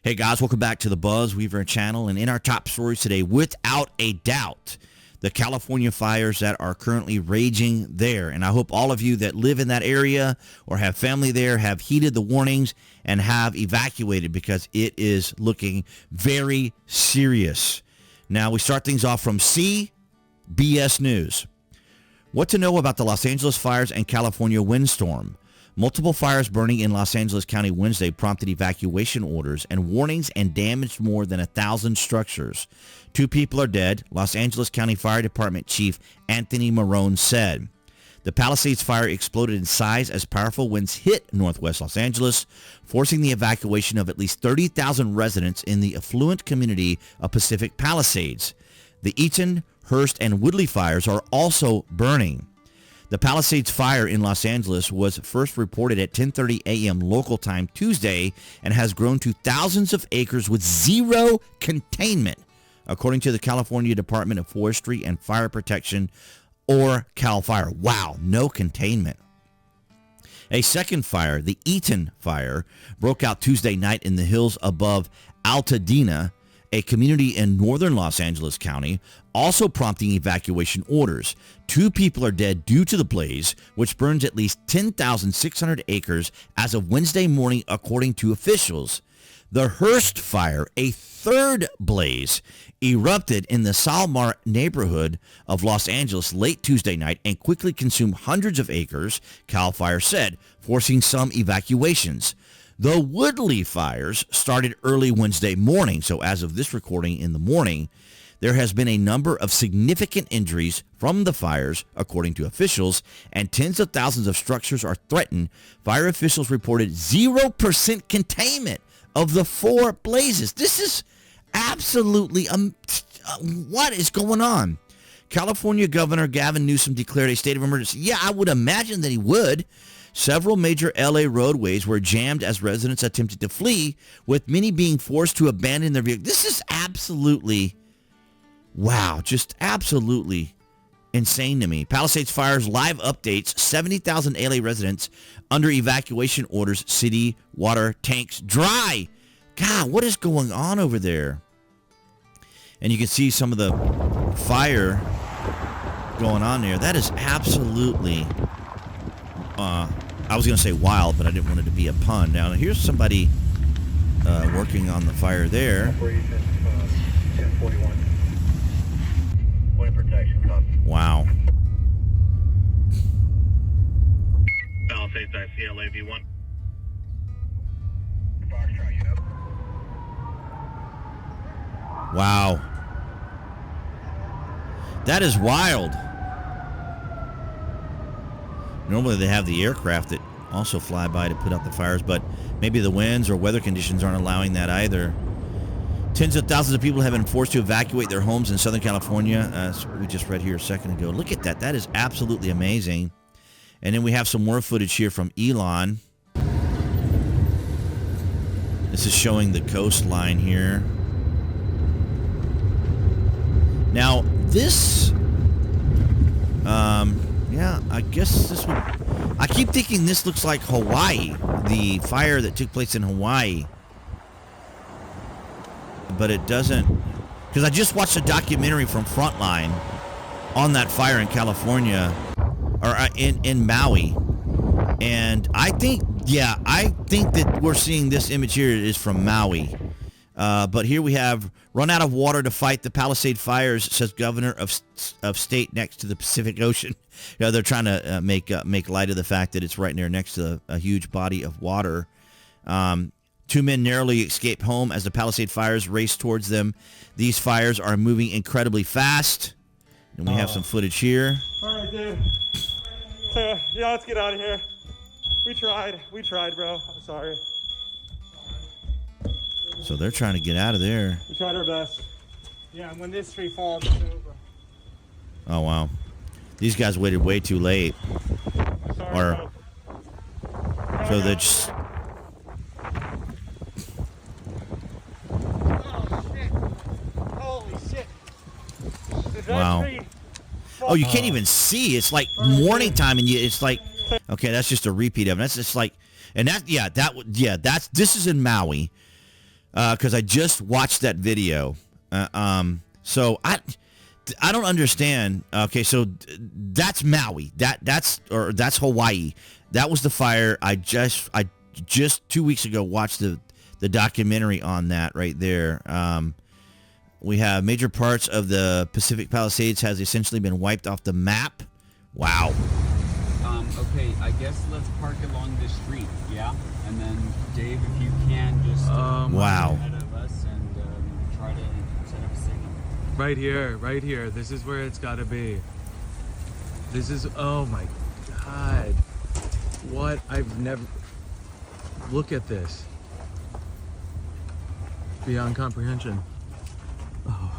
Hey guys, welcome back to the BuzWeaver channel, and in our top stories today, without a doubt, the California fires that are currently raging there. And I hope all of you that live in that area or have family there have heeded the warnings and have evacuated, because it is looking very serious. Now we start things off from CBS News. What to know about the Los Angeles fires and California windstorm. Multiple fires burning in Los Angeles County Wednesday prompted evacuation orders and warnings and damaged more than 1,000 structures. 2 people are dead, Los Angeles County Fire Department Chief Anthony Marone said. The Palisades Fire exploded in size as powerful winds hit northwest Los Angeles, forcing the evacuation of at least 30,000 residents in the affluent community of Pacific Palisades. The Eaton, Hurst, and Woodley fires are also burning. The Palisades Fire in Los Angeles was first reported at 10:30 a.m. local time Tuesday and has grown to thousands of acres with zero containment, according to the California Department of Forestry and Fire Protection, or CAL FIRE. Wow, no containment. A second fire, the Eaton Fire, broke out Tuesday night in the hills above Altadena, a community in northern Los Angeles County, also prompting evacuation orders. 2 people are dead due to the blaze, which burns at least 10,600 acres as of Wednesday morning, according to officials. The Hurst Fire, a third blaze, erupted in the Salmar neighborhood of Los Angeles late Tuesday night and quickly consumed hundreds of acres, CAL FIRE said, forcing some evacuations. The Woodley fires started early Wednesday morning, so as of this recording in the morning, there has been a number of significant injuries from the fires, according to officials, and tens of thousands of structures are threatened. Fire officials reported 0% containment of the 4 blazes. This is absolutely, what is going on? California Governor Gavin Newsom declared a state of emergency. Yeah, I would imagine that he would. Several major LA roadways were jammed as residents attempted to flee, with many being forced to abandon their vehicles. This is absolutely, wow, just absolutely insane to me. Palisades Fire's live updates, 70,000 LA residents under evacuation orders, city water tanks dry. God, what is going on over there? And you can see some of the fire going on there. That is absolutely... I was going to say wild, but I didn't want it to be a pun. Now, here's somebody working on the fire there. Operation 1041. Wind protection, copy. Wow. Palisades ICLA V1. Foxtrot, you know. Wow. That is wild. Normally they have the aircraft that also fly by to put out the fires, but maybe the winds or weather conditions aren't allowing that either. Tens of thousands of people have been forced to evacuate their homes in Southern California, as we just read here a second ago. Look at that. That is absolutely amazing. And then we have some more footage here from Elon. This is showing the coastline here. Now, this... yeah, I guess this would... I keep thinking this looks like Hawaii, the fire that took place in Hawaii. But it doesn't... Because I just watched a documentary from Frontline on that fire in California, or in Maui. And I think, yeah, I think that we're seeing this image here is from Maui. But here we have run out of water to fight the Palisade fires, says governor of state next to the Pacific Ocean. You know, they're trying to make light of the fact that it's right there next to a huge body of water. 2 men narrowly escaped home as the Palisade fires raced towards them. These fires are moving incredibly fast. And we have some footage here. All right, dude. Yeah, let's get out of here. We tried, bro. I'm sorry. So they're trying to get out of there. We tried our best. Yeah, and when this tree falls, it's over. Oh, wow. These guys waited way too late. Sorry, Or, so they just... Oh, shit. Holy shit. Did that Wow. tree Oh, you can't even see. It's like morning time, and it's like... Okay, that's just a repeat of it. That's just like... And that, this is in Maui. because I just watched that video. So I don't understand. Okay, so that's Maui. That's Hawaii. That was the fire. I just 2 weeks ago watched the documentary on that right there. We have major parts of the Pacific Palisades has essentially been wiped off the map. Wow. Okay, I guess let's park along this street, yeah? And then, Dave, if you can, just wow. ahead of us and try to set up a signal. Right here. This is where it's got to be. This is, oh my God. What? I've never, look at this. Beyond comprehension. Oh.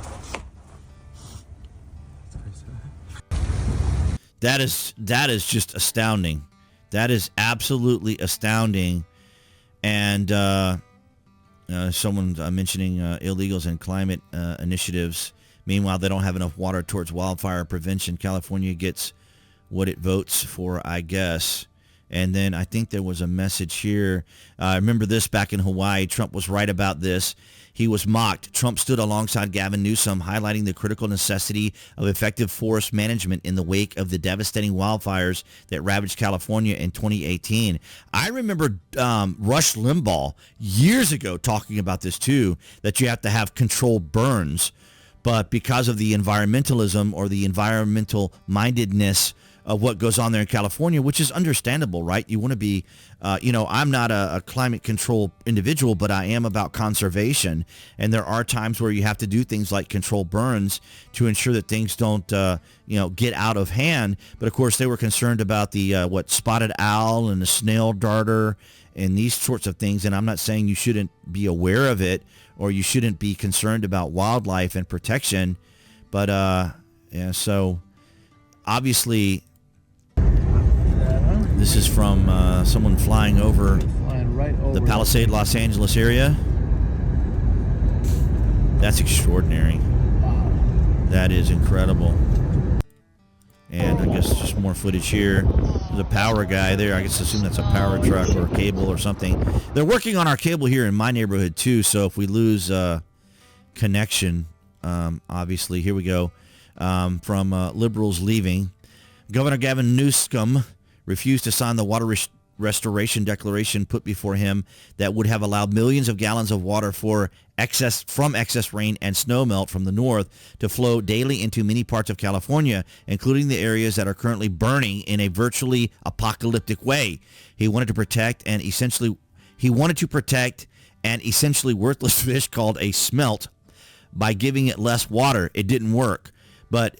That is just astounding. That is absolutely astounding. And someone's mentioning illegals and climate initiatives. Meanwhile, they don't have enough water towards wildfire prevention. California gets what it votes for, I guess. And then I think there was a message here. I remember this back in Hawaii. Trump was right about this. He was mocked. Trump stood alongside Gavin Newsom, highlighting the critical necessity of effective forest management in the wake of the devastating wildfires that ravaged California in 2018. I remember Rush Limbaugh years ago talking about this too, that you have to have controlled burns. But because of the environmentalism or the environmental mindedness of what goes on there in California, which is understandable, right? You want to be, I'm not a climate control individual, but I am about conservation. And there are times where you have to do things like control burns to ensure that things don't, get out of hand. But of course, they were concerned about the, spotted owl and the snail darter and these sorts of things. And I'm not saying you shouldn't be aware of it or you shouldn't be concerned about wildlife and protection. But, so obviously, this is from someone flying over the Palisades, Los Angeles area. That's extraordinary. Wow. That is incredible. And I guess just more footage here. There's a power guy there. I guess assume that's a power truck or a cable or something. They're working on our cable here in my neighborhood too. So if we lose connection, obviously, here we go. From liberals leaving. Governor Gavin Newsom refused to sign the water restoration declaration put before him that would have allowed millions of gallons of water from excess rain and snow melt from the north to flow daily into many parts of California, including the areas that are currently burning in a virtually apocalyptic way. He wanted to protect an essentially worthless fish called a smelt by giving it less water. It didn't work. But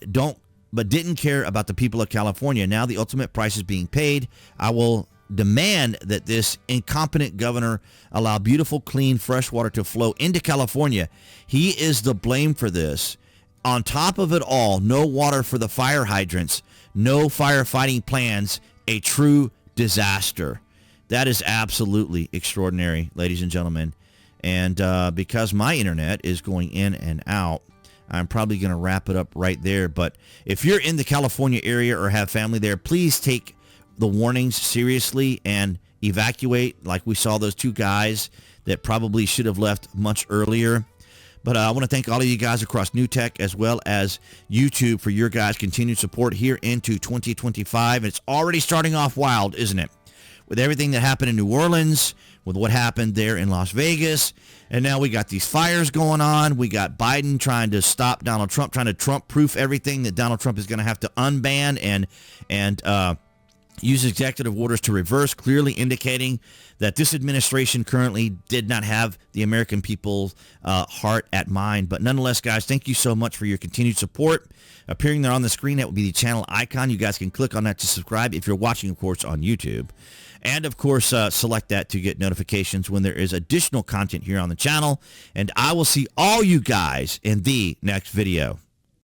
didn't care about the people of California. Now the ultimate price is being paid. I will demand that this incompetent governor allow beautiful, clean, fresh water to flow into California. He is the blame for this. On top of it all, no water for the fire hydrants, no firefighting plans, a true disaster. That is absolutely extraordinary, ladies and gentlemen. And because my internet is going in and out, I'm probably going to wrap it up right there. But if you're in the California area or have family there, please take the warnings seriously and evacuate, like we saw those two guys that probably should have left much earlier. But I want to thank all of you guys across New Tech as well as YouTube for your guys' continued support here into 2025. It's already starting off wild, isn't it? With everything that happened in New Orleans, with what happened there in Las Vegas, and now we got these fires going on. We got Biden trying to stop Donald Trump, trying to Trump-proof everything that Donald Trump is going to have to unban and use executive orders to reverse, clearly indicating that this administration currently did not have the American people's heart at mind. But nonetheless, guys, thank you so much for your continued support. Appearing there on the screen, that will be the channel icon. You guys can click on that to subscribe if you're watching, of course, on YouTube. And, of course, select that to get notifications when there is additional content here on the channel. And I will see all you guys in the next video.